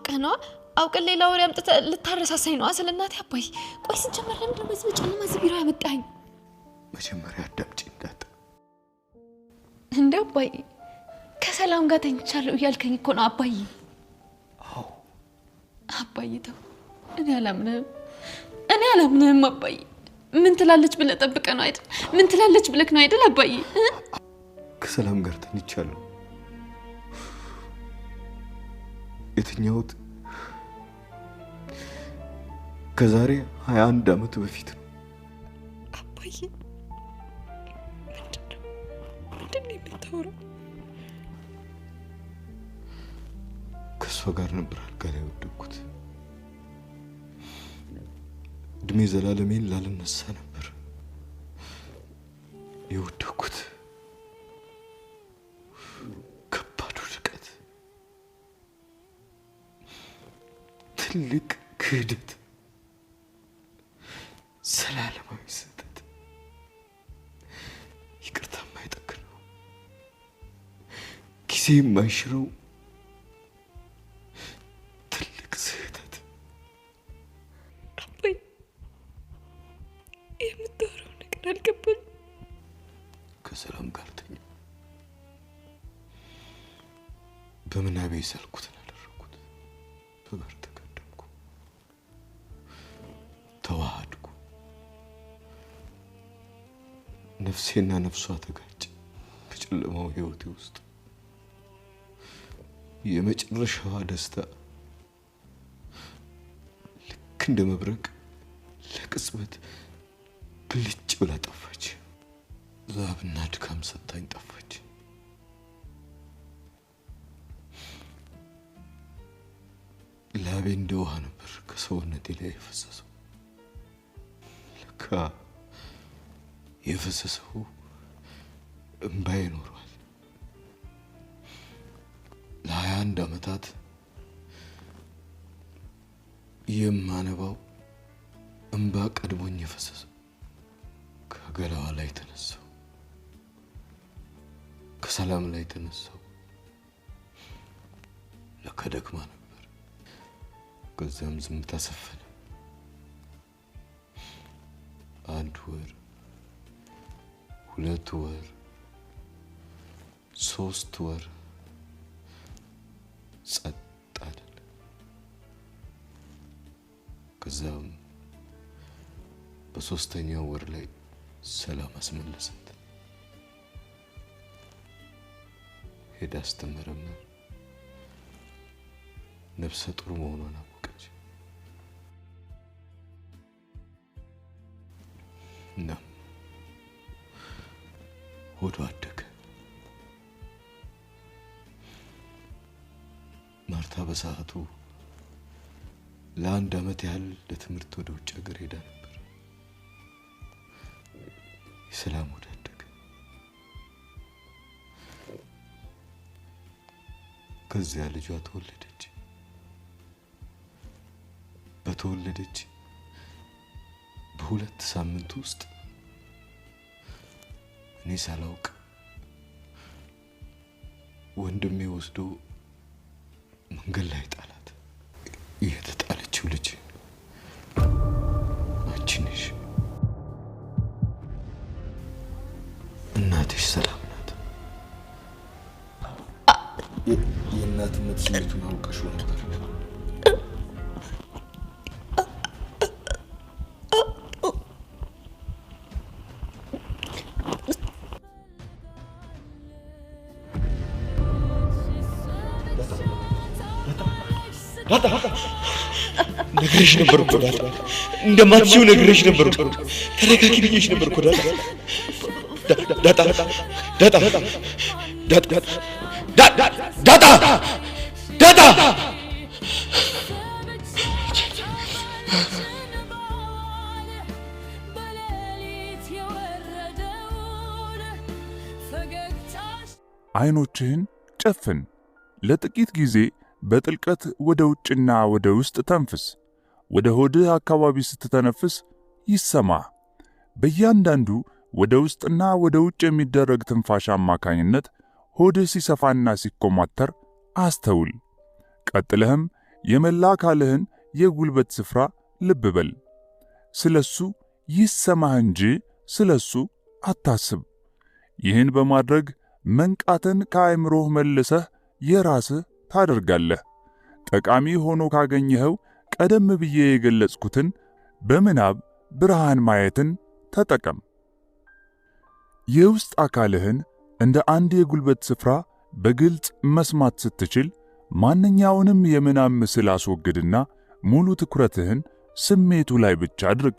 አውቀና አውቀ ሌላ ወሬ አምጥተ ልታረሳሳይ ነው ስለናቴ አባይ ቆይ ሲጀመር ለምን ነው በዚህ ጨለማ ዝቢራ ያመጣኝ መጀመሪያ አዳምጪ እንዳት እንዴ አባይ ከሰላም ጋር ተኝቻለሁ እያልከኝ እኮ ነው አባይ አዎ አባይ ተው እኔ አላምንም አባይ ምን ትላለች ብለህ ጠብቀህ ነው አይደል ምን ትላለች ብለህ ነው አይደል አባይ ከሰላም ጋር ተኝቻለሁ የትኛውት ከዛሬ 21 ዓመት በፊት ነው አባይ ምንድነው የምታወራው ከሷ ጋር ነበር አልጋ ላይ ወደቅኩት እድሜ ዘላለሜን ላልነሳ ነበር የወደቅኩት ከባድ ውድቀት ትልቅ ክህደት ሰላለማዊ ስህተት ይቅርታ የማይጠግነው ጊዜ የማይሽረው ትልቅ ስህተት አባይ የምታወራው ነገር አልገባኝ ከሰላም ጋር ተኛ በምናቤ ሰልኩትን አደረኩት በበር ተቀደምኩ ተዋሃድኩ ነፍሴና ነፍሷ ተጋጭ በጨለማው ህይወቴ ውስጥ የመጨረሻዋ ደስታ ልክ እንደ መብረቅ ለቅጽበት ብልጭ ብላ ጠፋች ዛብና ድካም ሰጣኝ ጠፋች ላቤ እንደ ውሃ ነበር ከሰውነቴ ላይ የፈሰሰው ለካ የፈሰሰው እንባዬ ኖሯል ለ21 ዓመታት የማነባው እንባ ቀድሞኝ የፈሰሰው ከገላዋ ላይ ተነሳው ከሰላም ላይ ተነሳው ለካ ደክማ ነበር ከዛም ዝምታ ሰፈነ 1 ወር 2 ወር 3 ወር ጸጥ አለ ከዛም በሶስተኛው ወር ላይ ሰላም አስመለሰት ሄዳ አስተመረመር ነፍሰ ጡር መሆኗን አወቀች እና ሆዷ አደገ ማርታ በሰዓቱ ለ1 ዓመት ያህል ለትምህርት ወደ ውጭ ሀገር ሄዳ ነበር ሰላም ሆዷ አደገ ከዚያ ልጇ ተወለደች በተወለደች በ2 ሳምንት ውስጥ እኔ ሳላውቅ ወንድሜ ወስዶ መንገድ ላይ ጣላት የተጣለችው ልጅ አንቺ ነሽ እናትሽ ሰላም ናት የእናትነት ስሜቱን አውቀሽው ነበር ዳታ ነግሬሽ ነበር እኮ ዳታ እንደማትችይው ነግሬሽ ነበር እኮ ተረጋጊ ብዬሽ ነበር እኮ ዳታ ዳታ ዳታ ዳታ ዳታ አይኖችህን ጨፍን ለጥቂት ጊዜ በጥልቀት ወደ ውጭና ወደ ውስጥ ተንፍስ ወደ ሆድህ አካባቢ ስትተነፍስ ይሰማ በእያንዳንዱ ወደ ውስጥና ወደ ውጭ የሚደረግ ትንፋሽ አማካኝነት ሆድህ ሲሰፋና ሲኮማተር አስተውል ቀጥለህም የመላ አካልህን የጉልበት ስፍራ ልብ በል። ስለሱ ይሰማህ እንጂ ስለሱ አታስብ። ይህን በማድረግ መንቃትን ከአእምሮህ መልሰህ የራስህ ታደርጋለህ። ጠቃሚ ሆኖ ካገኘኸው ቀደም ብዬ የገለጽኩትን በምናብ ብርሃን ማየትን ተጠቀም። የውስጥ አካልህን እንደ አንድ የጉልበት ስፍራ በግልጽ መስማት ስትችል ማንኛውንም የምናብ ምስል አስወግድና ሙሉ ትኩረትህን ስሜቱ ላይ ብቻ አድርግ።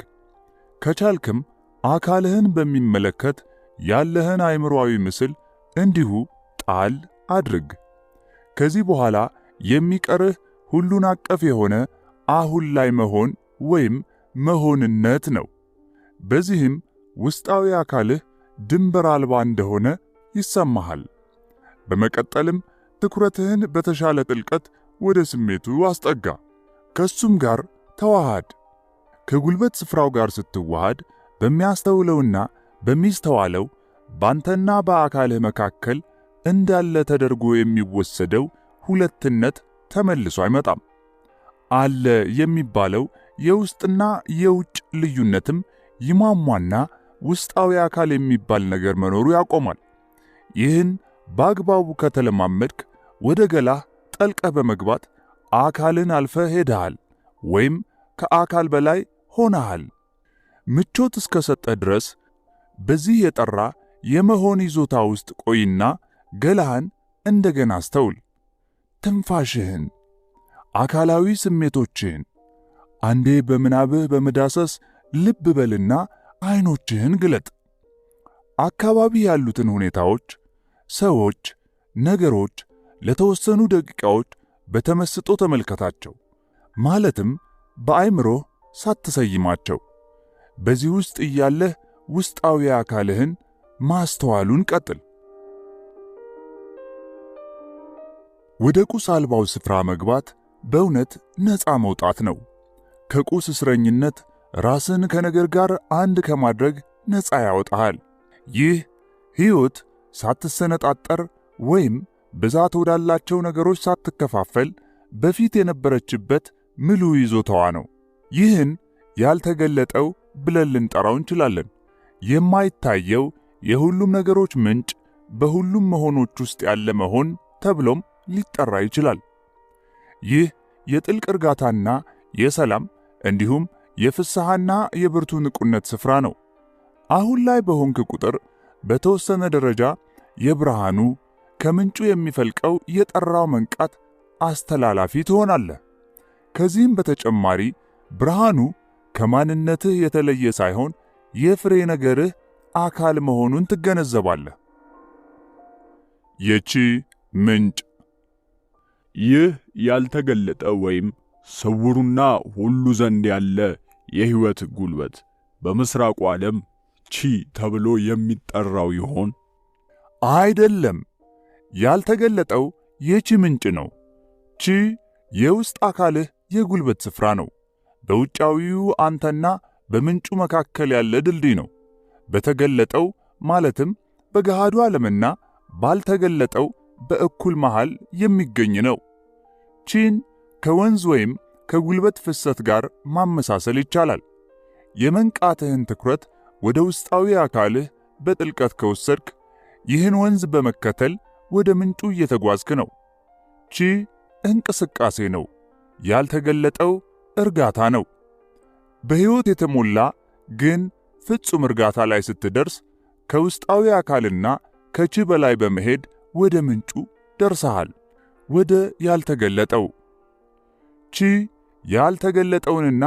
ከቻልክም አካልህን በሚመለከት ያለህን አእምሮአዊ ምስል እንዲሁ ጣል አድርግ። ከዚህ በኋላ የሚቀርህ ሁሉን አቀፍ የሆነ አሁን ላይ መሆን ወይም መሆንነት ነው። በዚህም ውስጣዊ አካልህ ድንበር አልባ እንደሆነ ይሰማሃል። በመቀጠልም ትኩረትህን በተሻለ ጥልቀት ወደ ስሜቱ አስጠጋ፣ ከሱም ጋር ተዋሃድ። ከጉልበት ስፍራው ጋር ስትዋሃድ በሚያስተውለውና በሚስተዋለው ባንተና በአካልህ መካከል እንዳለ ተደርጎ የሚወሰደው ሁለትነት ተመልሶ አይመጣም። አለ የሚባለው የውስጥና የውጭ ልዩነትም ይሟሟና ውስጣዊ አካል የሚባል ነገር መኖሩ ያቆማል። ይህን በአግባቡ ከተለማመድክ ወደ ገላህ ጠልቀህ በመግባት አካልን አልፈህ ሄደሃል ወይም ከአካል በላይ ሆነሃል። ምቾት እስከሰጠህ ድረስ በዚህ የጠራ የመሆን ይዞታ ውስጥ ቆይና ገላህን እንደገና አስተውል። ትንፋሽህን፣ አካላዊ ስሜቶችህን አንዴ በምናብህ በመዳሰስ ልብ በልና አይኖችህን ግለጥ። አካባቢ ያሉትን ሁኔታዎች፣ ሰዎች፣ ነገሮች ለተወሰኑ ደቂቃዎች በተመስጦ ተመልከታቸው። ማለትም በአእምሮህ ሳትሰይማቸው። በዚህ ውስጥ እያለህ ውስጣዊ አካልህን ማስተዋሉን ቀጥል። ወደ ቁስ አልባው ስፍራ መግባት በእውነት ነፃ መውጣት ነው። ከቁስ እስረኝነት ራስን ከነገር ጋር አንድ ከማድረግ ነፃ ያወጣሃል። ይህ ሕይወት ሳትሰነጣጠር ወይም ብዛት ወዳላቸው ነገሮች ሳትከፋፈል በፊት የነበረችበት ምሉ ይዞታዋ ነው። ይህን ያልተገለጠው ብለን ልንጠራው እንችላለን። የማይታየው የሁሉም ነገሮች ምንጭ በሁሉም መሆኖች ውስጥ ያለ መሆን ተብሎም ሊጠራ ይችላል። ይህ የጥልቅ እርጋታና የሰላም እንዲሁም የፍስሐና የብርቱ ንቁነት ስፍራ ነው። አሁን ላይ በሆንክ ቁጥር በተወሰነ ደረጃ የብርሃኑ ከምንጩ የሚፈልቀው የጠራው መንቃት አስተላላፊ ትሆናለህ። ከዚህም በተጨማሪ ብርሃኑ ከማንነትህ የተለየ ሳይሆን የፍሬ ነገርህ አካል መሆኑን ትገነዘባለህ። የቺ ምንጭ ይህ ያልተገለጠ ወይም ስውሩና ሁሉ ዘንድ ያለ የሕይወት ጉልበት በምስራቁ ዓለም ቺ ተብሎ የሚጠራው ይሆን? አይደለም። ያልተገለጠው የቺ ምንጭ ነው። ቺ የውስጥ አካልህ የጉልበት ስፍራ ነው። በውጫዊው አንተና በምንጩ መካከል ያለ ድልድይ ነው። በተገለጠው ማለትም በገሃዱ ዓለምና ባልተገለጠው በእኩል መሃል የሚገኝ ነው። ቺን ከወንዝ ወይም ከጉልበት ፍሰት ጋር ማመሳሰል ይቻላል። የመንቃትህን ትኩረት ወደ ውስጣዊ አካልህ በጥልቀት ከወሰድክ ይህን ወንዝ በመከተል ወደ ምንጩ እየተጓዝክ ነው። ቺ እንቅስቃሴ ነው። ያልተገለጠው እርጋታ ነው። በሕይወት የተሞላ ግን ፍጹም እርጋታ ላይ ስትደርስ ከውስጣዊ አካልና ከቺ በላይ በመሄድ ወደ ምንጩ ደርሰሃል፣ ወደ ያልተገለጠው። ቺ ያልተገለጠውንና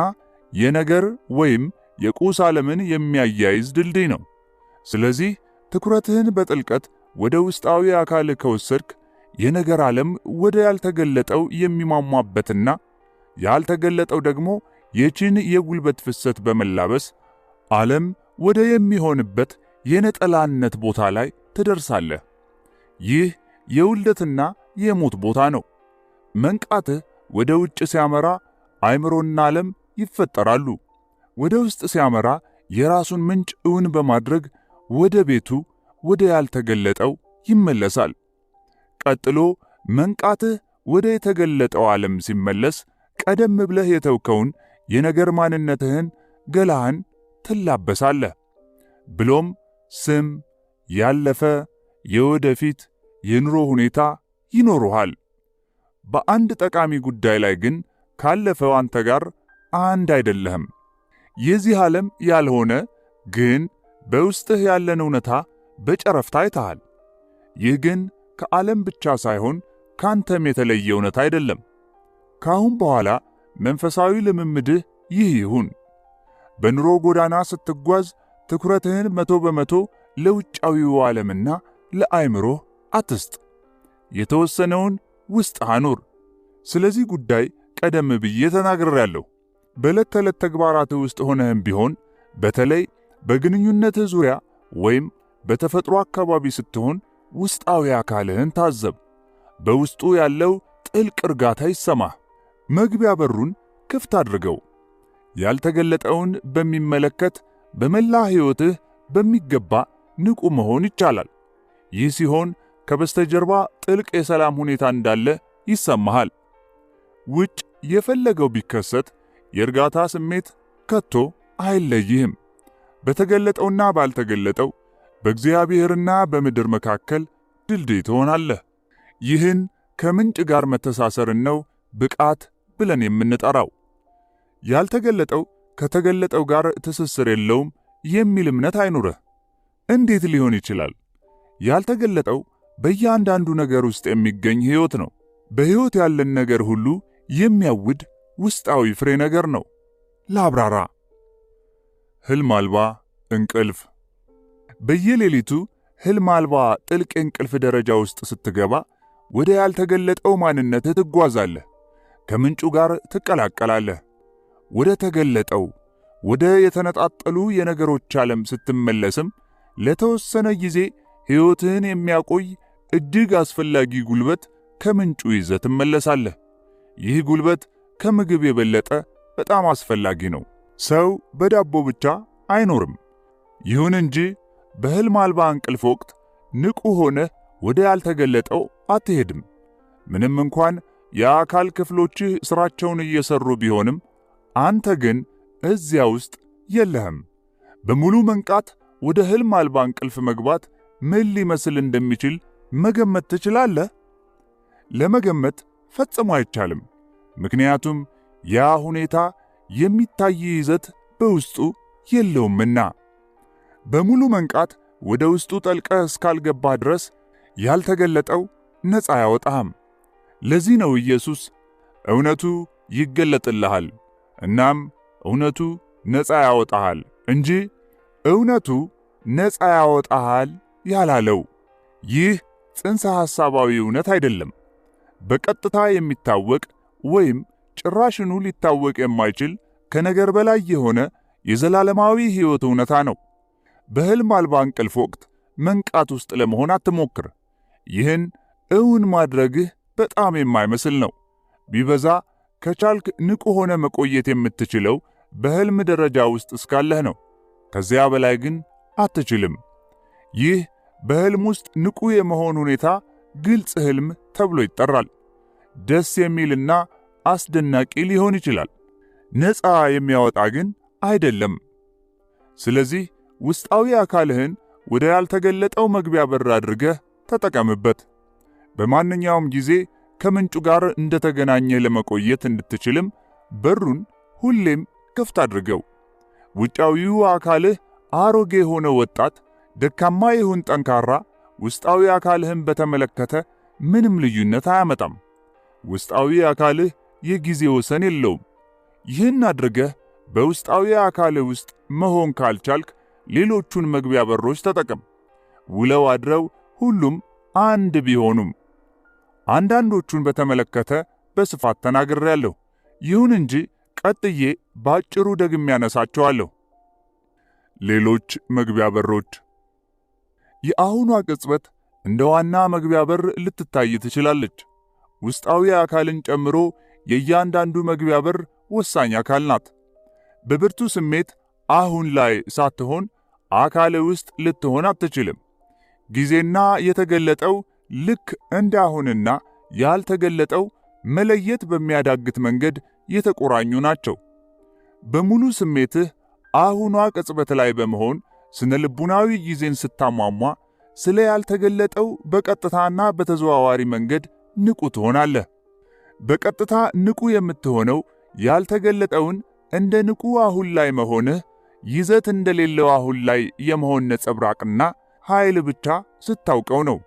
የነገር ወይም የቁስ ዓለምን የሚያያይዝ ድልድይ ነው። ስለዚህ ትኩረትህን በጥልቀት ወደ ውስጣዊ አካልህ ከወሰድክ የነገር ዓለም ወደ ያልተገለጠው የሚሟሟበትና ያልተገለጠው ደግሞ የቺን የጉልበት ፍሰት በመላበስ ዓለም ወደ የሚሆንበት የነጠላነት ቦታ ላይ ትደርሳለህ። ይህ የውልደትና የሞት ቦታ ነው። መንቃትህ ወደ ውጭ ሲያመራ አእምሮና ዓለም ይፈጠራሉ። ወደ ውስጥ ሲያመራ የራሱን ምንጭ እውን በማድረግ ወደ ቤቱ ወደ ያልተገለጠው ይመለሳል። ቀጥሎ መንቃትህ ወደ የተገለጠው ዓለም ሲመለስ ቀደም ብለህ የተውከውን የነገር ማንነትህን ገላህን ትላበሳለህ። ብሎም ስም፣ ያለፈ፣ የወደፊት የኑሮ ሁኔታ ይኖሩሃል። በአንድ ጠቃሚ ጉዳይ ላይ ግን ካለፈው አንተ ጋር አንድ አይደለህም። የዚህ ዓለም ያልሆነ ግን በውስጥህ ያለን እውነታ በጨረፍታ አይተሃል። ይህ ግን ከዓለም ብቻ ሳይሆን ካንተም የተለየ እውነታ አይደለም። ካሁን በኋላ መንፈሳዊ ልምምድህ ይህ ይሁን። በኑሮ ጎዳና ስትጓዝ ትኩረትህን 100% ለውጫዊው ዓለምና ለአእምሮህ አትስጥ። የተወሰነውን ውስጥ አኑር። ስለዚህ ጉዳይ ቀደም ብዬ ተናግሬያለሁ። በዕለት ተዕለት ተግባራትህ ውስጥ ሆነህም ቢሆን በተለይ በግንኙነትህ ዙሪያ ወይም በተፈጥሮ አካባቢ ስትሆን ውስጣዊ አካልህን ታዘብ። በውስጡ ያለው ጥልቅ እርጋታ ይሰማህ። መግቢያ በሩን ክፍት አድርገው። ያልተገለጠውን በሚመለከት በመላ ሕይወትህ በሚገባ ንቁ መሆን ይቻላል። ይህ ሲሆን ከበስተጀርባ ጥልቅ የሰላም ሁኔታ እንዳለ ይሰማሃል። ውጭ የፈለገው ቢከሰት የእርጋታ ስሜት ከቶ አይለይህም። በተገለጠውና ባልተገለጠው በእግዚአብሔርና በምድር መካከል ድልድይ ትሆናለህ። ይህን ከምንጭ ጋር መተሳሰርን ነው ብቃት ብለን የምንጠራው። ያልተገለጠው ከተገለጠው ጋር ትስስር የለውም የሚል እምነት አይኑርህ። እንዴት ሊሆን ይችላል? ያልተገለጠው በእያንዳንዱ ነገር ውስጥ የሚገኝ ሕይወት ነው። በሕይወት ያለን ነገር ሁሉ የሚያውድ ውስጣዊ ፍሬ ነገር ነው። ላብራራ። ሕልም አልባ እንቅልፍ። በየሌሊቱ ሕልም አልባ ጥልቅ እንቅልፍ ደረጃ ውስጥ ስትገባ ወደ ያልተገለጠው ማንነትህ ትጓዛለህ። ከምንጩ ጋር ትቀላቀላለህ። ወደ ተገለጠው ወደ የተነጣጠሉ የነገሮች ዓለም ስትመለስም ለተወሰነ ጊዜ ሕይወትህን የሚያቆይ እጅግ አስፈላጊ ጉልበት ከምንጩ ይዘህ ትመለሳለህ። ይህ ጉልበት ከምግብ የበለጠ በጣም አስፈላጊ ነው። ሰው በዳቦ ብቻ አይኖርም። ይሁን እንጂ በሕልም አልባ እንቅልፍ ወቅት ንቁ ሆነህ ወደ ያልተገለጠው አትሄድም። ምንም እንኳን የአካል ክፍሎችህ ሥራቸውን እየሰሩ ቢሆንም አንተ ግን እዚያ ውስጥ የለህም። በሙሉ መንቃት ወደ ሕልም አልባ እንቅልፍ መግባት ምን ሊመስል እንደሚችል መገመት ትችላለህ? ለመገመት ፈጽሞ አይቻልም። ምክንያቱም ያ ሁኔታ የሚታይ ይዘት በውስጡ የለውምና። በሙሉ መንቃት ወደ ውስጡ ጠልቀህ እስካልገባህ ድረስ ያልተገለጠው ነፃ ያወጣህም። ለዚህ ነው ኢየሱስ እውነቱ ይገለጥልሃል፣ እናም እውነቱ ነፃ ያወጣሃል እንጂ እውነቱ ነፃ ያወጣሃል ያላለው። ይህ ጽንሰ ሐሳባዊ እውነት አይደለም። በቀጥታ የሚታወቅ ወይም ጭራሽኑ ሊታወቅ የማይችል ከነገር በላይ የሆነ የዘላለማዊ ሕይወት እውነታ ነው። በሕልም አልባ እንቅልፍ ወቅት መንቃት ውስጥ ለመሆን አትሞክር። ይህን እውን ማድረግህ በጣም የማይመስል ነው። ቢበዛ ከቻልክ ንቁ ሆነ መቆየት የምትችለው በሕልም ደረጃ ውስጥ እስካለህ ነው። ከዚያ በላይ ግን አትችልም። ይህ በሕልም ውስጥ ንቁ የመሆን ሁኔታ ግልጽ ሕልም ተብሎ ይጠራል። ደስ የሚልና አስደናቂ ሊሆን ይችላል፣ ነፃ የሚያወጣ ግን አይደለም። ስለዚህ ውስጣዊ አካልህን ወደ ያልተገለጠው መግቢያ በር አድርገህ ተጠቀምበት። በማንኛውም ጊዜ ከምንጩ ጋር እንደተገናኘህ ለመቆየት እንድትችልም በሩን ሁሌም ክፍት አድርገው። ውጫዊው አካልህ አሮጌ ሆነ ወጣት፣ ደካማ ይሁን ጠንካራ፣ ውስጣዊ አካልህን በተመለከተ ምንም ልዩነት አያመጣም። ውስጣዊ አካልህ የጊዜ ወሰን የለውም። ይህን አድርገህ በውስጣዊ አካልህ ውስጥ መሆን ካልቻልክ ሌሎቹን መግቢያ በሮች ተጠቀም። ውለው አድረው ሁሉም አንድ ቢሆኑም። አንዳንዶቹን በተመለከተ በስፋት ተናግሬያለሁ። ይሁን እንጂ ቀጥዬ ባጭሩ ደግሜ ያነሳቸዋለሁ። ሌሎች መግቢያ በሮች። የአሁኗ ቅጽበት እንደ ዋና መግቢያ በር ልትታይ ትችላለች። ውስጣዊ አካልን ጨምሮ የእያንዳንዱ መግቢያ በር ወሳኝ አካል ናት። በብርቱ ስሜት አሁን ላይ ሳትሆን አካል ውስጥ ልትሆን አትችልም። ጊዜና የተገለጠው ልክ እንደ አሁንና ያልተገለጠው መለየት በሚያዳግት መንገድ የተቆራኙ ናቸው። በሙሉ ስሜትህ አሁኗ ቅጽበት ላይ በመሆን ስነ ልቡናዊ ጊዜን ስታሟሟ ስለ ያልተገለጠው በቀጥታና በተዘዋዋሪ መንገድ ንቁ ትሆናለህ። በቀጥታ ንቁ የምትሆነው ያልተገለጠውን እንደ ንቁ አሁን ላይ መሆንህ ይዘት እንደሌለው አሁን ላይ የመሆን ነጸብራቅና ኃይል ብቻ ስታውቀው ነው።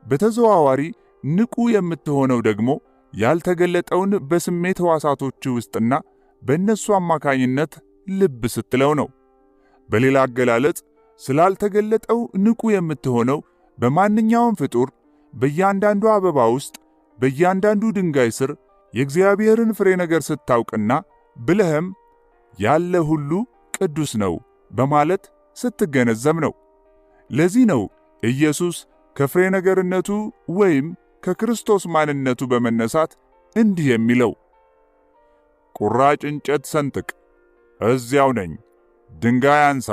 በተዘዋዋሪ ንቁ የምትሆነው ደግሞ ያልተገለጠውን በስሜት ሕዋሳቶች ውስጥና በእነሱ አማካኝነት ልብ ስትለው ነው። በሌላ አገላለጽ ስላልተገለጠው ንቁ የምትሆነው በማንኛውም ፍጡር፣ በእያንዳንዱ አበባ ውስጥ፣ በእያንዳንዱ ድንጋይ ስር የእግዚአብሔርን ፍሬ ነገር ስታውቅና ብለህም ያለ ሁሉ ቅዱስ ነው በማለት ስትገነዘብ ነው። ለዚህ ነው ኢየሱስ ከፍሬ ነገርነቱ ወይም ከክርስቶስ ማንነቱ በመነሳት እንዲህ የሚለው ቁራጭ እንጨት ሰንጥቅ፣ እዚያው ነኝ፣ ድንጋይ አንሳ፣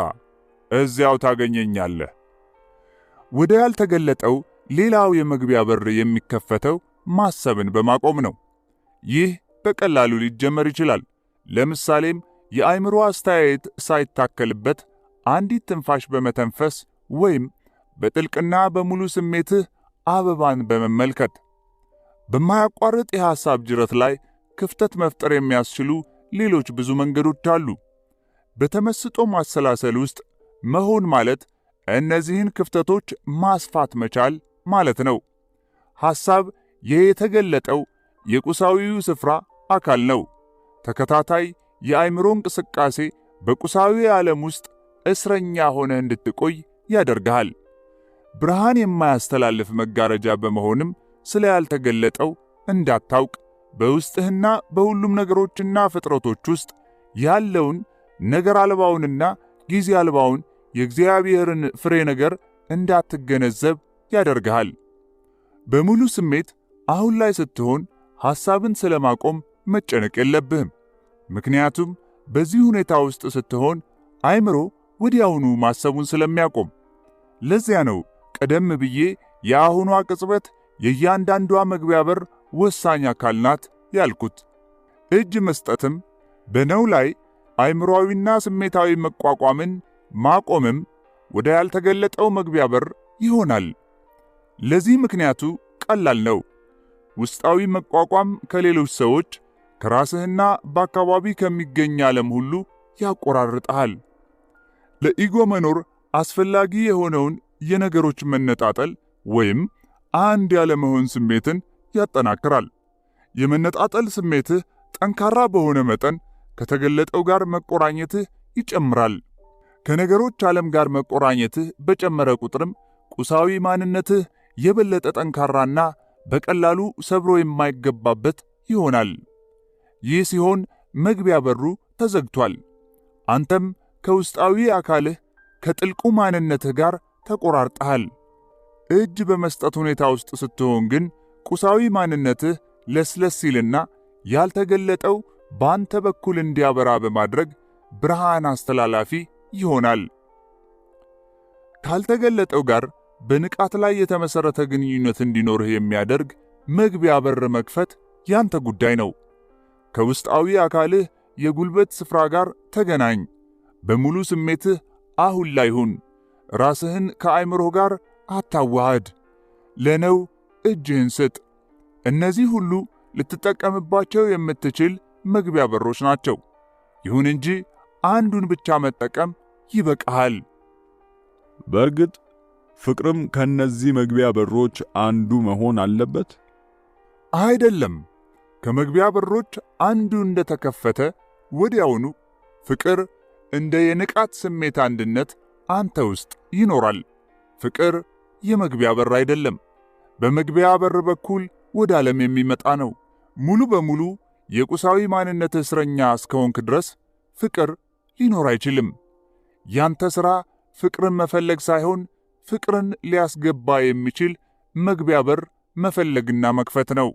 እዚያው ታገኘኛለህ። ወደ ያልተገለጠው ሌላው የመግቢያ በር የሚከፈተው ማሰብን በማቆም ነው። ይህ በቀላሉ ሊጀመር ይችላል። ለምሳሌም የአእምሮ አስተያየት ሳይታከልበት አንዲት ትንፋሽ በመተንፈስ ወይም በጥልቅና በሙሉ ስሜትህ አበባን በመመልከት። በማያቋርጥ የሐሳብ ጅረት ላይ ክፍተት መፍጠር የሚያስችሉ ሌሎች ብዙ መንገዶች አሉ። በተመስጦ ማሰላሰል ውስጥ መሆን ማለት እነዚህን ክፍተቶች ማስፋት መቻል ማለት ነው። ሐሳብ የተገለጠው የቁሳዊው ስፍራ አካል ነው። ተከታታይ የአእምሮ እንቅስቃሴ በቁሳዊ ዓለም ውስጥ እስረኛ ሆነህ እንድትቆይ ያደርግሃል። ብርሃን የማያስተላልፍ መጋረጃ በመሆንም ስለ ያልተገለጠው እንዳታውቅ በውስጥህና በሁሉም ነገሮችና ፍጥረቶች ውስጥ ያለውን ነገር አልባውንና ጊዜ አልባውን የእግዚአብሔርን ፍሬ ነገር እንዳትገነዘብ ያደርግሃል። በሙሉ ስሜት አሁን ላይ ስትሆን ሐሳብን ስለማቆም መጨነቅ የለብህም። ምክንያቱም በዚህ ሁኔታ ውስጥ ስትሆን አእምሮ ወዲያውኑ ማሰቡን ስለሚያቆም። ለዚያ ነው ቀደም ብዬ የአሁኗ ቅጽበት የእያንዳንዷ መግቢያ በር ወሳኝ አካል ናት ያልኩት። እጅ መስጠትም በነው ላይ አእምሮአዊና ስሜታዊ መቋቋምን ማቆምም ወደ ያልተገለጠው መግቢያ በር ይሆናል። ለዚህ ምክንያቱ ቀላል ነው። ውስጣዊ መቋቋም ከሌሎች ሰዎች፣ ከራስህና በአካባቢ ከሚገኝ ዓለም ሁሉ ያቆራርጣል። ለኢጎ መኖር አስፈላጊ የሆነውን የነገሮች መነጣጠል ወይም አንድ ያለመሆን ስሜትን ያጠናክራል። የመነጣጠል ስሜትህ ጠንካራ በሆነ መጠን ከተገለጠው ጋር መቆራኘትህ ይጨምራል። ከነገሮች ዓለም ጋር መቆራኘትህ በጨመረ ቁጥርም ቁሳዊ ማንነትህ የበለጠ ጠንካራና በቀላሉ ሰብሮ የማይገባበት ይሆናል። ይህ ሲሆን መግቢያ በሩ ተዘግቷል። አንተም ከውስጣዊ አካልህ ከጥልቁ ማንነትህ ጋር ተቆራርጠሃል። እጅ በመስጠት ሁኔታ ውስጥ ስትሆን ግን ቁሳዊ ማንነትህ ለስለስ ሲልና ያልተገለጠው በአንተ በኩል እንዲያበራ በማድረግ ብርሃን አስተላላፊ ይሆናል። ካልተገለጠው ጋር በንቃት ላይ የተመሰረተ ግንኙነት እንዲኖርህ የሚያደርግ መግቢያ በር መክፈት ያንተ ጉዳይ ነው። ከውስጣዊ አካልህ የጉልበት ስፍራ ጋር ተገናኝ። በሙሉ ስሜትህ አሁን ላይ ሁን። ራስህን ከአእምሮህ ጋር አታዋሃድ። ለነው እጅህን ስጥ። እነዚህ ሁሉ ልትጠቀምባቸው የምትችል መግቢያ በሮች ናቸው። ይሁን እንጂ አንዱን ብቻ መጠቀም ይበቃሃል። በእርግጥ ፍቅርም ከነዚህ መግቢያ በሮች አንዱ መሆን አለበት? አይደለም። ከመግቢያ በሮች አንዱ እንደተከፈተ ወዲያውኑ ፍቅር እንደ የንቃት ስሜት አንድነት አንተ ውስጥ ይኖራል። ፍቅር የመግቢያ በር አይደለም። በመግቢያ በር በኩል ወደ ዓለም የሚመጣ ነው። ሙሉ በሙሉ የቁሳዊ ማንነት እስረኛ እስከሆንክ ድረስ ፍቅር ሊኖር አይችልም። ያንተ ሥራ ፍቅርን መፈለግ ሳይሆን ፍቅርን ሊያስገባ የሚችል መግቢያ በር መፈለግና መክፈት ነው።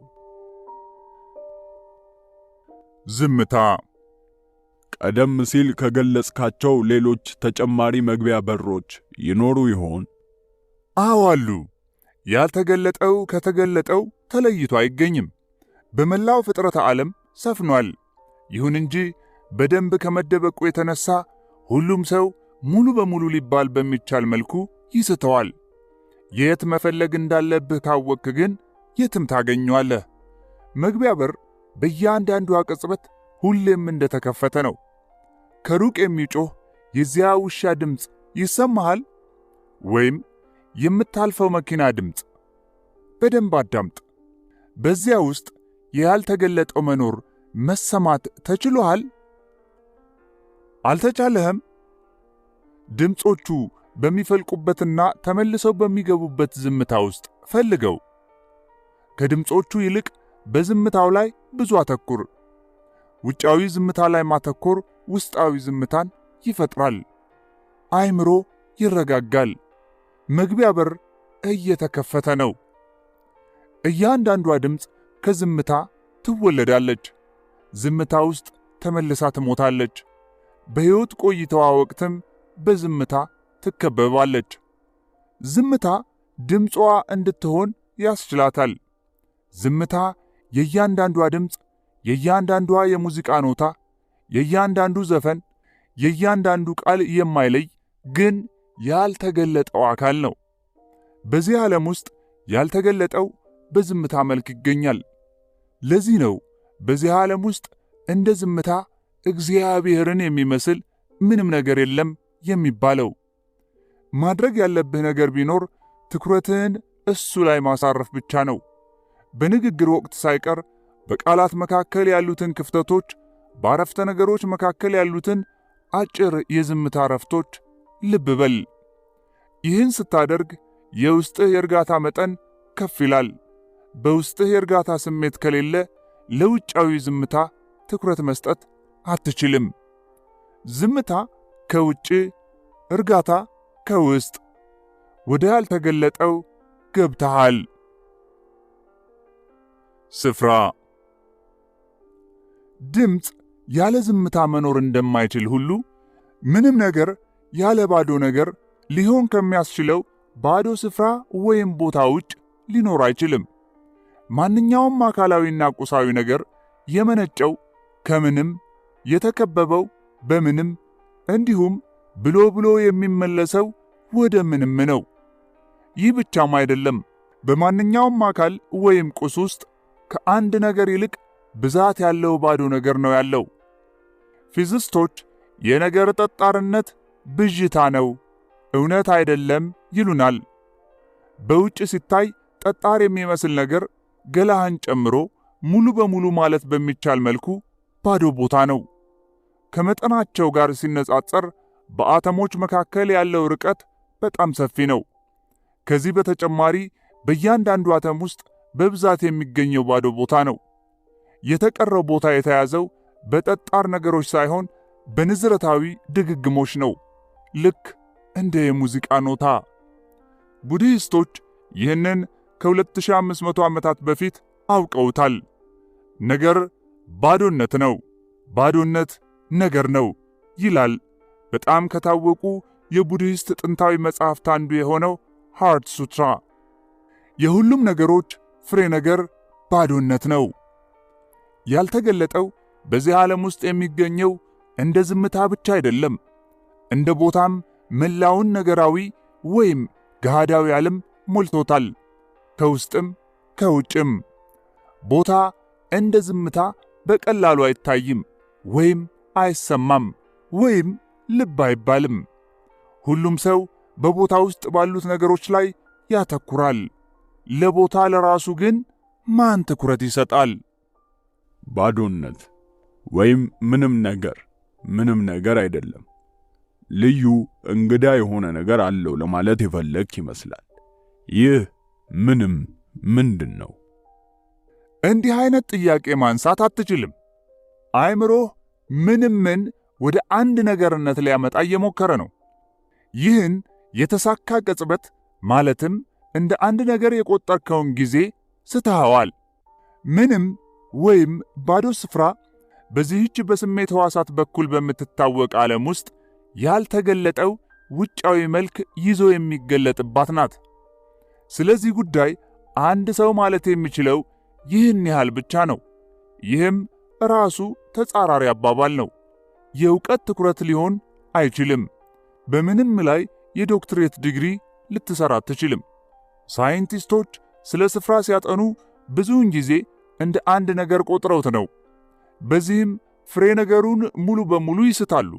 ዝምታ። ቀደም ሲል ከገለጽካቸው ሌሎች ተጨማሪ መግቢያ በሮች ይኖሩ ይሆን? አዎ አሉ። ያልተገለጠው ከተገለጠው ተለይቶ አይገኝም። በመላው ፍጥረተ ዓለም ሰፍኗል። ይሁን እንጂ በደንብ ከመደበቁ የተነሳ ሁሉም ሰው ሙሉ በሙሉ ሊባል በሚቻል መልኩ ይስተዋል። የት መፈለግ እንዳለብህ ካወቅክ ግን የትም ታገኘዋለህ። መግቢያ በር በእያንዳንዷ ቅጽበት ሁሌም እንደተከፈተ ነው። ከሩቅ የሚጮህ የዚያ ውሻ ድምፅ ይሰማሃል? ወይም የምታልፈው መኪና ድምፅ? በደንብ አዳምጥ። በዚያ ውስጥ ያልተገለጠው መኖር መሰማት ተችሎሃል? አልተቻለህም? ድምፆቹ በሚፈልቁበትና ተመልሰው በሚገቡበት ዝምታ ውስጥ ፈልገው። ከድምፆቹ ይልቅ በዝምታው ላይ ብዙ አተኩር። ውጫዊ ዝምታ ላይ ማተኮር ውስጣዊ ዝምታን ይፈጥራል። አእምሮ ይረጋጋል። መግቢያ በር እየተከፈተ ነው። እያንዳንዷ ድምፅ ከዝምታ ትወለዳለች። ዝምታ ውስጥ ተመልሳ ትሞታለች። በሕይወት ቆይታዋ ወቅትም በዝምታ ትከበባለች። ዝምታ ድምጿ እንድትሆን ያስችላታል። ዝምታ የእያንዳንዷ ድምፅ፣ የእያንዳንዷ የሙዚቃ ኖታ፣ የእያንዳንዱ ዘፈን፣ የእያንዳንዱ ቃል የማይለይ ግን ያልተገለጠው አካል ነው። በዚህ ዓለም ውስጥ ያልተገለጠው በዝምታ መልክ ይገኛል። ለዚህ ነው በዚህ ዓለም ውስጥ እንደ ዝምታ እግዚአብሔርን የሚመስል ምንም ነገር የለም የሚባለው። ማድረግ ያለብህ ነገር ቢኖር ትኩረትህን እሱ ላይ ማሳረፍ ብቻ ነው። በንግግር ወቅት ሳይቀር በቃላት መካከል ያሉትን ክፍተቶች፣ በአረፍተ ነገሮች መካከል ያሉትን አጭር የዝምታ ረፍቶች ልብ በል። ይህን ስታደርግ የውስጥህ የእርጋታ መጠን ከፍ ይላል። በውስጥህ የእርጋታ ስሜት ከሌለ ለውጫዊ ዝምታ ትኩረት መስጠት አትችልም። ዝምታ ከውጭ፣ እርጋታ ከውስጥ። ወደ ያልተገለጠው ገብተሃል። ስፍራ። ድምፅ ያለ ዝምታ መኖር እንደማይችል ሁሉ ምንም ነገር ያለ ባዶ ነገር ሊሆን ከሚያስችለው ባዶ ስፍራ ወይም ቦታ ውጭ ሊኖር አይችልም። ማንኛውም አካላዊና ቁሳዊ ነገር የመነጨው ከምንም፣ የተከበበው በምንም፣ እንዲሁም ብሎ የሚመለሰው ወደ ምንም ነው። ይህ ብቻም አይደለም። በማንኛውም አካል ወይም ቁስ ውስጥ ከአንድ ነገር ይልቅ ብዛት ያለው ባዶ ነገር ነው ያለው። ፊዚስቶች የነገር ጠጣርነት ብዥታ ነው፣ እውነት አይደለም ይሉናል። በውጭ ሲታይ ጠጣር የሚመስል ነገር ገላህን ጨምሮ ሙሉ በሙሉ ማለት በሚቻል መልኩ ባዶ ቦታ ነው። ከመጠናቸው ጋር ሲነጻጸር በአተሞች መካከል ያለው ርቀት በጣም ሰፊ ነው። ከዚህ በተጨማሪ በእያንዳንዱ አተም ውስጥ በብዛት የሚገኘው ባዶ ቦታ ነው። የተቀረው ቦታ የተያዘው በጠጣር ነገሮች ሳይሆን በንዝረታዊ ድግግሞች ነው፣ ልክ እንደ የሙዚቃ ኖታ። ቡድሂስቶች ይህንን ከ2500 ዓመታት በፊት አውቀውታል። ነገር ባዶነት ነው፣ ባዶነት ነገር ነው ይላል በጣም ከታወቁ የቡድሂስት ጥንታዊ መጽሐፍት አንዱ የሆነው ሃርት ሱትራ። የሁሉም ነገሮች ፍሬ ነገር ባዶነት ነው። ያልተገለጠው በዚህ ዓለም ውስጥ የሚገኘው እንደ ዝምታ ብቻ አይደለም፣ እንደ ቦታም መላውን ነገራዊ ወይም ገሃዳዊ ዓለም ሞልቶታል፣ ከውስጥም ከውጭም። ቦታ እንደ ዝምታ በቀላሉ አይታይም ወይም አይሰማም ወይም ልብ አይባልም። ሁሉም ሰው በቦታ ውስጥ ባሉት ነገሮች ላይ ያተኩራል። ለቦታ ለራሱ ግን ማን ትኩረት ይሰጣል? ባዶነት ወይም ምንም ነገር አይደለም። ልዩ እንግዳ የሆነ ነገር አለው ለማለት የፈለክ ይመስላል። ይህ ምንም ምንድን ነው? እንዲህ አይነት ጥያቄ ማንሳት አትችልም። አእምሮህ ምንምን ወደ አንድ ነገርነት ሊያመጣ እየሞከረ ነው። ይህን የተሳካ ቅጽበት ማለትም እንደ አንድ ነገር የቆጠርከውን ጊዜ ስተኸዋል። ምንም ወይም ባዶ ስፍራ በዚህች በስሜት ሕዋሳት በኩል በምትታወቅ ዓለም ውስጥ ያልተገለጠው ውጫዊ መልክ ይዞ የሚገለጥባት ናት። ስለዚህ ጉዳይ አንድ ሰው ማለት የሚችለው ይህን ያህል ብቻ ነው። ይህም ራሱ ተጻራሪ አባባል ነው። የእውቀት ትኩረት ሊሆን አይችልም። በምንም ላይ የዶክትሬት ዲግሪ ልትሰራ አትችልም። ሳይንቲስቶች ስለ ስፍራ ሲያጠኑ ብዙውን ጊዜ እንደ አንድ ነገር ቆጥረውት ነው። በዚህም ፍሬ ነገሩን ሙሉ በሙሉ ይስታሉ።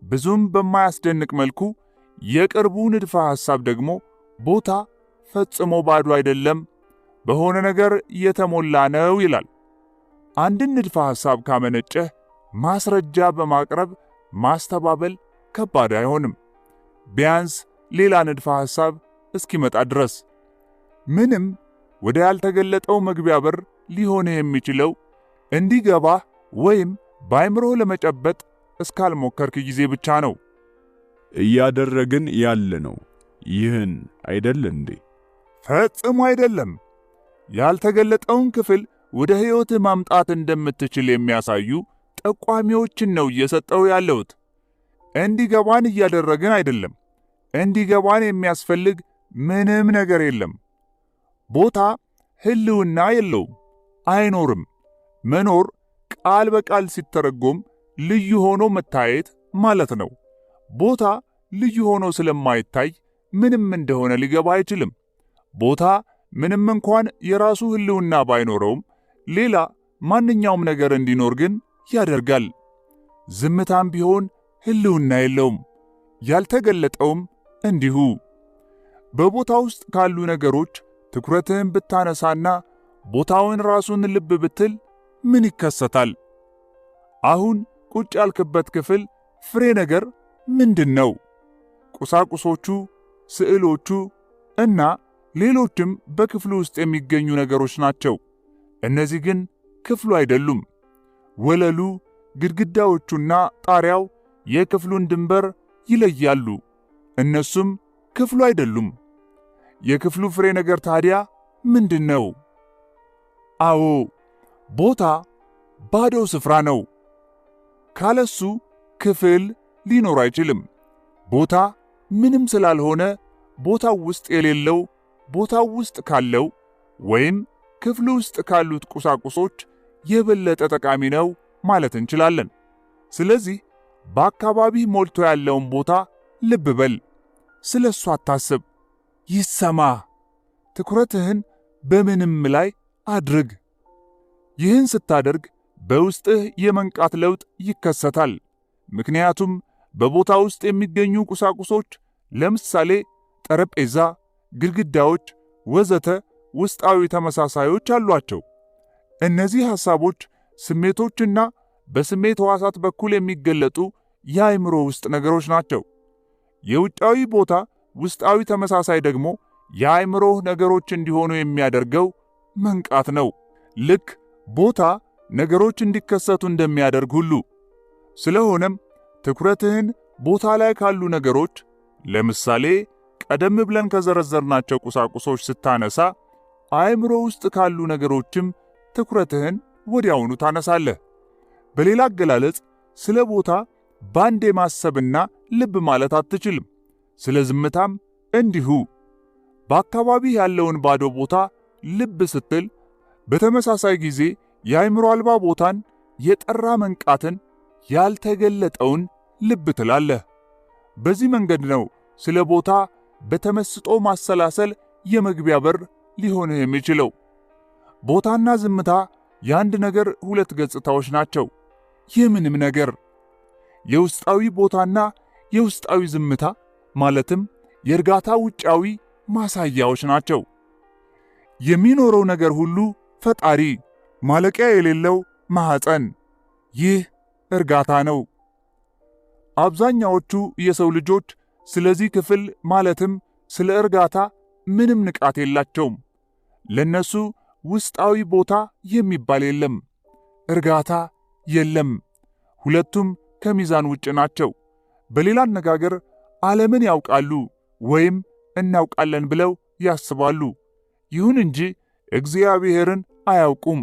ብዙም በማያስደንቅ መልኩ የቅርቡ ንድፈ ሐሳብ ደግሞ ቦታ ፈጽሞ ባዶ አይደለም፣ በሆነ ነገር የተሞላ ነው ይላል። አንድን ንድፈ ሐሳብ ካመነጨህ ማስረጃ በማቅረብ ማስተባበል ከባድ አይሆንም፣ ቢያንስ ሌላ ንድፈ ሐሳብ እስኪመጣ ድረስ። ምንም ወደ ያልተገለጠው መግቢያ በር ሊሆንህ የሚችለው እንዲገባህ ወይም በአይምሮህ ለመጨበጥ እስካልሞከርክ ጊዜ ብቻ ነው። እያደረግን ያለነው ይህን አይደል እንዴ? ፈጽሞ አይደለም። ያልተገለጠውን ክፍል ወደ ሕይወትህ ማምጣት እንደምትችል የሚያሳዩ ጠቋሚዎችን ነው እየሰጠው ያለሁት። እንዲገባን እያደረግን አይደለም። እንዲገባን የሚያስፈልግ ምንም ነገር የለም። ቦታ ህልውና የለውም፣ አይኖርም። መኖር ቃል በቃል ሲተረጎም ልዩ ሆኖ መታየት ማለት ነው። ቦታ ልዩ ሆኖ ስለማይታይ ምንም እንደሆነ ሊገባ አይችልም። ቦታ ምንም እንኳን የራሱ ህልውና ባይኖረውም ሌላ ማንኛውም ነገር እንዲኖር ግን ያደርጋል። ዝምታም ቢሆን ህልውና የለውም፣ ያልተገለጠውም እንዲሁ። በቦታ ውስጥ ካሉ ነገሮች ትኩረትህን ብታነሳና ቦታውን ራሱን ልብ ብትል ምን ይከሰታል? አሁን ቁጭ ያልክበት ክፍል ፍሬ ነገር ምንድን ነው? ቁሳቁሶቹ፣ ስዕሎቹ እና ሌሎችም በክፍሉ ውስጥ የሚገኙ ነገሮች ናቸው። እነዚህ ግን ክፍሉ አይደሉም። ወለሉ፣ ግድግዳዎቹና ጣሪያው የክፍሉን ድንበር ይለያሉ። እነሱም ክፍሉ አይደሉም። የክፍሉ ፍሬ ነገር ታዲያ ምንድን ነው? አዎ፣ ቦታ ባዶ ስፍራ ነው። ካለሱ ክፍል ሊኖር አይችልም። ቦታ ምንም ስላልሆነ ቦታው ውስጥ የሌለው ቦታው ውስጥ ካለው ወይም ክፍሉ ውስጥ ካሉት ቁሳቁሶች የበለጠ ጠቃሚ ነው ማለት እንችላለን። ስለዚህ በአካባቢህ ሞልቶ ያለውን ቦታ ልብ በል፣ ስለሱ አታስብ፣ ይሰማ። ትኩረትህን በምንም ላይ አድርግ። ይህን ስታደርግ በውስጥህ የመንቃት ለውጥ ይከሰታል። ምክንያቱም በቦታ ውስጥ የሚገኙ ቁሳቁሶች ለምሳሌ ጠረጴዛ፣ ግድግዳዎች ወዘተ ውስጣዊ ተመሳሳዮች አሏቸው። እነዚህ ሐሳቦች፣ ስሜቶችና በስሜት ሕዋሳት በኩል የሚገለጡ የአእምሮ ውስጥ ነገሮች ናቸው። የውጫዊ ቦታ ውስጣዊ ተመሳሳይ ደግሞ የአእምሮህ ነገሮች እንዲሆኑ የሚያደርገው መንቃት ነው። ልክ ቦታ ነገሮች እንዲከሰቱ እንደሚያደርግ ሁሉ። ስለሆነም ትኩረትህን ቦታ ላይ ካሉ ነገሮች፣ ለምሳሌ ቀደም ብለን ከዘረዘርናቸው ቁሳቁሶች ስታነሳ አእምሮ ውስጥ ካሉ ነገሮችም ትኩረትህን ወዲያውኑ ታነሳለህ። በሌላ አገላለጽ ስለ ቦታ ባንዴ ማሰብና ልብ ማለት አትችልም። ስለ ዝምታም እንዲሁ። በአካባቢህ ያለውን ባዶ ቦታ ልብ ስትል በተመሳሳይ ጊዜ የአእምሮ አልባ ቦታን፣ የጠራ መንቃትን፣ ያልተገለጠውን ልብ ትላለህ። በዚህ መንገድ ነው ስለ ቦታ በተመስጦ ማሰላሰል የመግቢያ በር ሊሆንህ የሚችለው። ቦታና ዝምታ የአንድ ነገር ሁለት ገጽታዎች ናቸው። የምንም ነገር የውስጣዊ ቦታና የውስጣዊ ዝምታ ማለትም የእርጋታ ውጫዊ ማሳያዎች ናቸው። የሚኖረው ነገር ሁሉ ፈጣሪ፣ ማለቂያ የሌለው ማኅፀን፣ ይህ እርጋታ ነው። አብዛኛዎቹ የሰው ልጆች ስለዚህ ክፍል ማለትም ስለ እርጋታ ምንም ንቃት የላቸውም። ለነሱ ውስጣዊ ቦታ የሚባል የለም፣ እርጋታ የለም። ሁለቱም ከሚዛን ውጭ ናቸው። በሌላ አነጋገር ዓለምን ያውቃሉ ወይም እናውቃለን ብለው ያስባሉ። ይሁን እንጂ እግዚአብሔርን አያውቁም።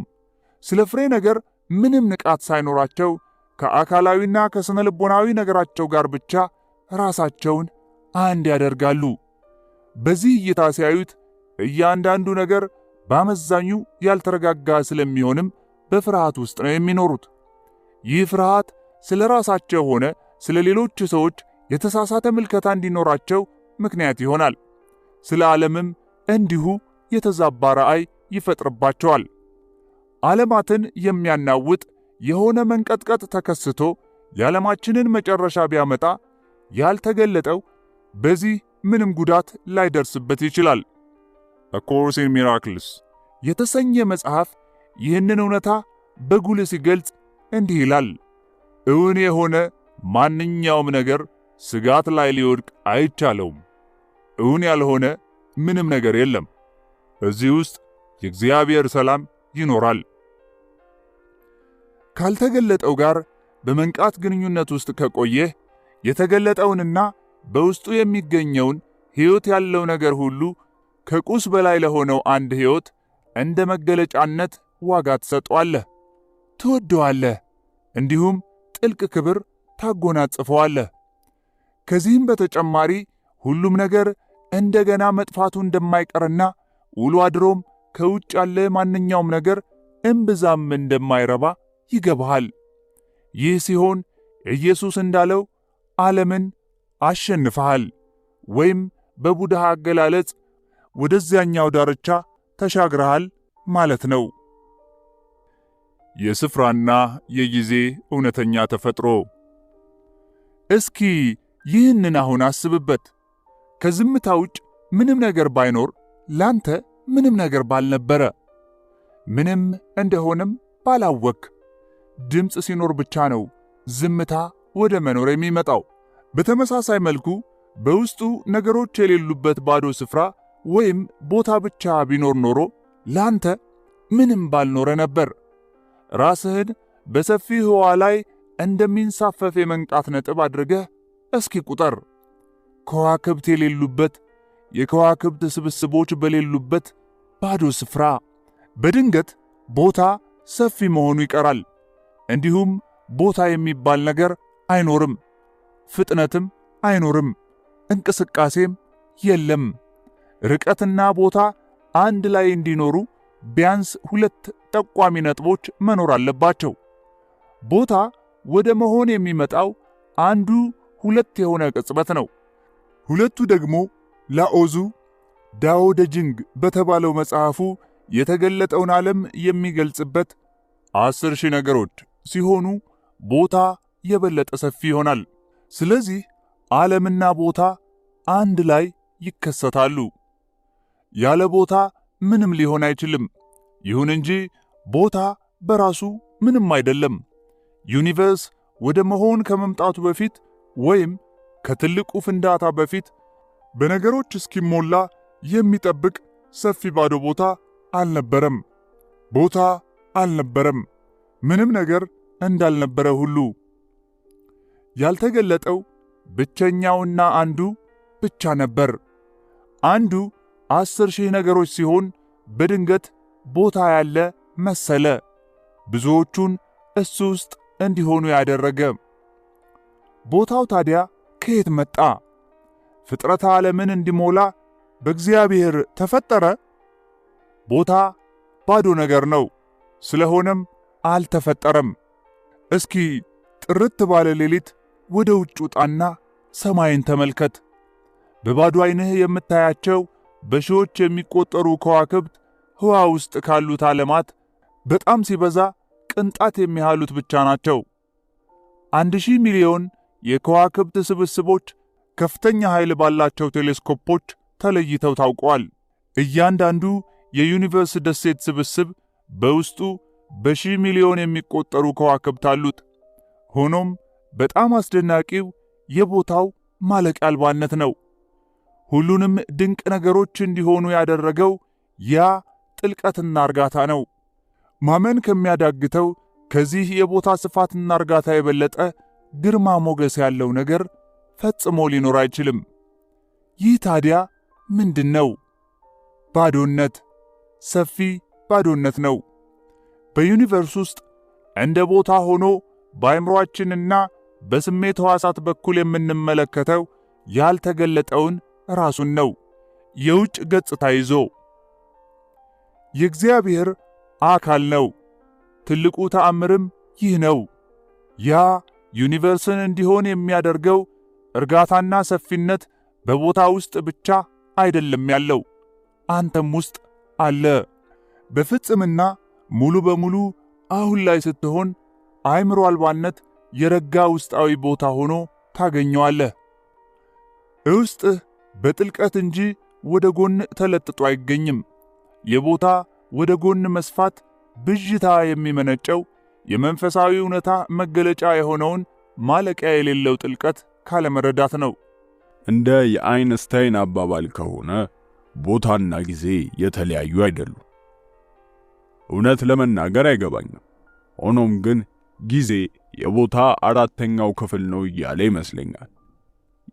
ስለ ፍሬ ነገር ምንም ንቃት ሳይኖራቸው ከአካላዊና ከስነ ልቦናዊ ነገራቸው ጋር ብቻ ራሳቸውን አንድ ያደርጋሉ። በዚህ እይታ ሲያዩት እያንዳንዱ ነገር በአመዛኙ ያልተረጋጋ ስለሚሆንም በፍርሃት ውስጥ ነው የሚኖሩት። ይህ ፍርሃት ስለ ራሳቸው ሆነ ስለ ሌሎች ሰዎች የተሳሳተ ምልከታ እንዲኖራቸው ምክንያት ይሆናል። ስለ ዓለምም እንዲሁ የተዛባ ራእይ ይፈጥርባቸዋል። ዓለማትን የሚያናውጥ የሆነ መንቀጥቀጥ ተከስቶ የዓለማችንን መጨረሻ ቢያመጣ ያልተገለጠው በዚህ ምንም ጉዳት ላይደርስበት ይችላል። A Course in Miracles የተሰኘ መጽሐፍ ይህንን እውነታ በጉልህ ሲገልጽ እንዲህ ይላል። እውን የሆነ ማንኛውም ነገር ስጋት ላይ ሊወድቅ አይቻለውም። እውን ያልሆነ ምንም ነገር የለም። እዚህ ውስጥ የእግዚአብሔር ሰላም ይኖራል። ካልተገለጠው ጋር በመንቃት ግንኙነት ውስጥ ከቆየህ የተገለጠውንና በውስጡ የሚገኘውን ሕይወት ያለው ነገር ሁሉ ከቁስ በላይ ለሆነው አንድ ሕይወት እንደ መገለጫነት ዋጋ ትሰጠዋለህ፣ ትወደዋለህ፣ እንዲሁም ጥልቅ ክብር ታጎናጽፈዋለህ። ከዚህም በተጨማሪ ሁሉም ነገር እንደገና መጥፋቱ እንደማይቀርና ውሎ አድሮም ከውጭ ያለ ማንኛውም ነገር እምብዛም እንደማይረባ ይገባሃል። ይህ ሲሆን ኢየሱስ እንዳለው ዓለምን አሸንፈሃል፣ ወይም በቡድሃ አገላለጽ ወደዚያኛው ዳርቻ ተሻግረሃል ማለት ነው። የስፍራና የጊዜ እውነተኛ ተፈጥሮ። እስኪ ይህንን አሁን አስብበት። ከዝምታ ውጭ ምንም ነገር ባይኖር ላንተ ምንም ነገር ባልነበረ፣ ምንም እንደሆነም ባላወክ፣ ድምፅ ሲኖር ብቻ ነው ዝምታ ወደ መኖር የሚመጣው። በተመሳሳይ መልኩ በውስጡ ነገሮች የሌሉበት ባዶ ስፍራ ወይም ቦታ ብቻ ቢኖር ኖሮ ላንተ ምንም ባልኖረ ነበር። ራስህን በሰፊ ህዋ ላይ እንደሚንሳፈፍ የመንቃት ነጥብ አድርገህ እስኪ ቁጠር። ከዋክብት የሌሉበት፣ የከዋክብት ስብስቦች በሌሉበት ባዶ ስፍራ በድንገት ቦታ ሰፊ መሆኑ ይቀራል። እንዲሁም ቦታ የሚባል ነገር አይኖርም፣ ፍጥነትም አይኖርም፣ እንቅስቃሴም የለም። ርቀትና ቦታ አንድ ላይ እንዲኖሩ ቢያንስ ሁለት ጠቋሚ ነጥቦች መኖር አለባቸው። ቦታ ወደ መሆን የሚመጣው አንዱ ሁለት የሆነ ቅጽበት ነው። ሁለቱ ደግሞ ላኦዙ ዳኦ ደጅንግ በተባለው መጽሐፉ የተገለጠውን ዓለም የሚገልጽበት 10,000 ነገሮች ሲሆኑ ቦታ የበለጠ ሰፊ ይሆናል። ስለዚህ ዓለምና ቦታ አንድ ላይ ይከሰታሉ። ያለ ቦታ ምንም ሊሆን አይችልም። ይሁን እንጂ ቦታ በራሱ ምንም አይደለም። ዩኒቨርስ ወደ መሆን ከመምጣቱ በፊት ወይም ከትልቁ ፍንዳታ በፊት በነገሮች እስኪሞላ የሚጠብቅ ሰፊ ባዶ ቦታ አልነበረም። ቦታ አልነበረም፣ ምንም ነገር እንዳልነበረ ሁሉ። ያልተገለጠው ብቸኛውና አንዱ ብቻ ነበር። አንዱ 10,000 ነገሮች ሲሆን በድንገት ቦታ ያለ መሰለ፣ ብዙዎቹን እሱ ውስጥ እንዲሆኑ ያደረገ። ቦታው ታዲያ ከየት መጣ? ፍጥረተ ዓለምን እንዲሞላ በእግዚአብሔር ተፈጠረ? ቦታ ባዶ ነገር ነው፣ ስለሆነም አልተፈጠረም። እስኪ ጥርት ባለ ሌሊት ወደ ውጭ ውጣና ሰማይን ተመልከት። በባዶ ዓይንህ የምታያቸው በሺዎች የሚቆጠሩ ከዋክብት ህዋ ውስጥ ካሉት ዓለማት በጣም ሲበዛ ቅንጣት የሚያህሉት ብቻ ናቸው። 1,000 ሚሊዮን የከዋክብት ስብስቦች ከፍተኛ ኃይል ባላቸው ቴሌስኮፖች ተለይተው ታውቀዋል። እያንዳንዱ የዩኒቨርስ ደሴት ስብስብ በውስጡ በሺህ ሚሊዮን የሚቆጠሩ ከዋክብት አሉት። ሆኖም በጣም አስደናቂው የቦታው ማለቂያ አልባነት ነው። ሁሉንም ድንቅ ነገሮች እንዲሆኑ ያደረገው ያ ጥልቀትና እርጋታ ነው። ማመን ከሚያዳግተው ከዚህ የቦታ ስፋትና እርጋታ የበለጠ ግርማ ሞገስ ያለው ነገር ፈጽሞ ሊኖር አይችልም። ይህ ታዲያ ምንድን ነው? ባዶነት፣ ሰፊ ባዶነት ነው። በዩኒቨርስ ውስጥ እንደ ቦታ ሆኖ በአእምሮአችንና በስሜት ሕዋሳት በኩል የምንመለከተው ያልተገለጠውን ራሱን ነው፣ የውጭ ገጽታ ይዞ። የእግዚአብሔር አካል ነው። ትልቁ ተአምርም ይህ ነው። ያ ዩኒቨርስን እንዲሆን የሚያደርገው እርጋታና ሰፊነት በቦታ ውስጥ ብቻ አይደለም ያለው፣ አንተም ውስጥ አለ። በፍጽምና ሙሉ በሙሉ አሁን ላይ ስትሆን አእምሮ አልባነት የረጋ ውስጣዊ ቦታ ሆኖ ታገኘዋለህ። ውስጥህ በጥልቀት እንጂ ወደ ጎን ተለጥጦ አይገኝም። የቦታ ወደ ጎን መስፋት ብዥታ የሚመነጨው የመንፈሳዊ እውነታ መገለጫ የሆነውን ማለቂያ የሌለው ጥልቀት ካለመረዳት ነው። እንደ የአይንስታይን አባባል ከሆነ ቦታና ጊዜ የተለያዩ አይደሉም። እውነት ለመናገር አይገባኝም። ሆኖም ግን ጊዜ የቦታ አራተኛው ክፍል ነው እያለ ይመስለኛል።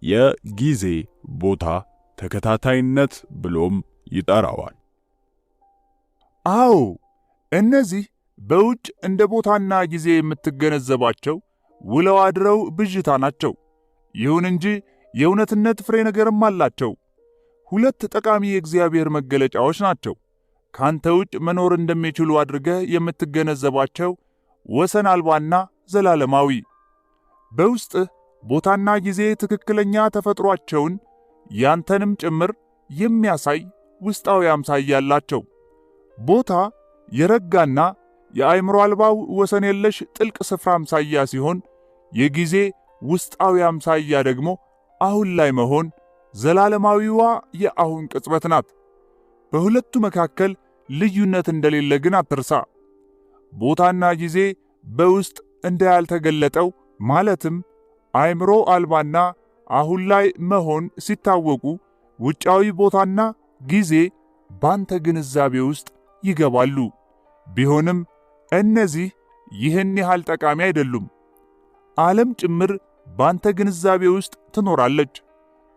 የጊዜ ቦታ ተከታታይነት ብሎም ይጠራዋል። አዎ፣ እነዚህ በውጭ እንደ ቦታና ጊዜ የምትገነዘባቸው ውለው አድረው ብዥታ ናቸው። ይሁን እንጂ የእውነትነት ፍሬ ነገርም አላቸው። ሁለት ጠቃሚ የእግዚአብሔር መገለጫዎች ናቸው። ካንተ ውጭ መኖር እንደሚችሉ አድርገህ የምትገነዘባቸው ወሰን አልባና ዘላለማዊ። በውስጥህ ቦታና ጊዜ ትክክለኛ ተፈጥሯቸውን ያንተንም ጭምር የሚያሳይ ውስጣዊ አምሳያ አላቸው። ቦታ የረጋና የአእምሮ አልባው ወሰን የለሽ ጥልቅ ስፍራ አምሳያ ሲሆን፣ የጊዜ ውስጣዊ አምሳያ ደግሞ አሁን ላይ መሆን ዘላለማዊዋ የአሁን ቅጽበት ናት። በሁለቱ መካከል ልዩነት እንደሌለ ግን አትርሳ። ቦታና ጊዜ በውስጥ እንዳያልተገለጠው ማለትም አእምሮ አልባና አሁን ላይ መሆን ሲታወቁ ውጫዊ ቦታና ጊዜ ባንተ ግንዛቤ ውስጥ ይገባሉ። ቢሆንም እነዚህ ይህን ያህል ጠቃሚ አይደሉም። ዓለም ጭምር ባንተ ግንዛቤ ውስጥ ትኖራለች፣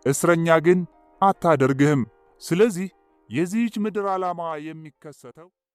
እስረኛ ግን አታደርግህም። ስለዚህ የዚህች ምድር ዓላማ የሚከሰተው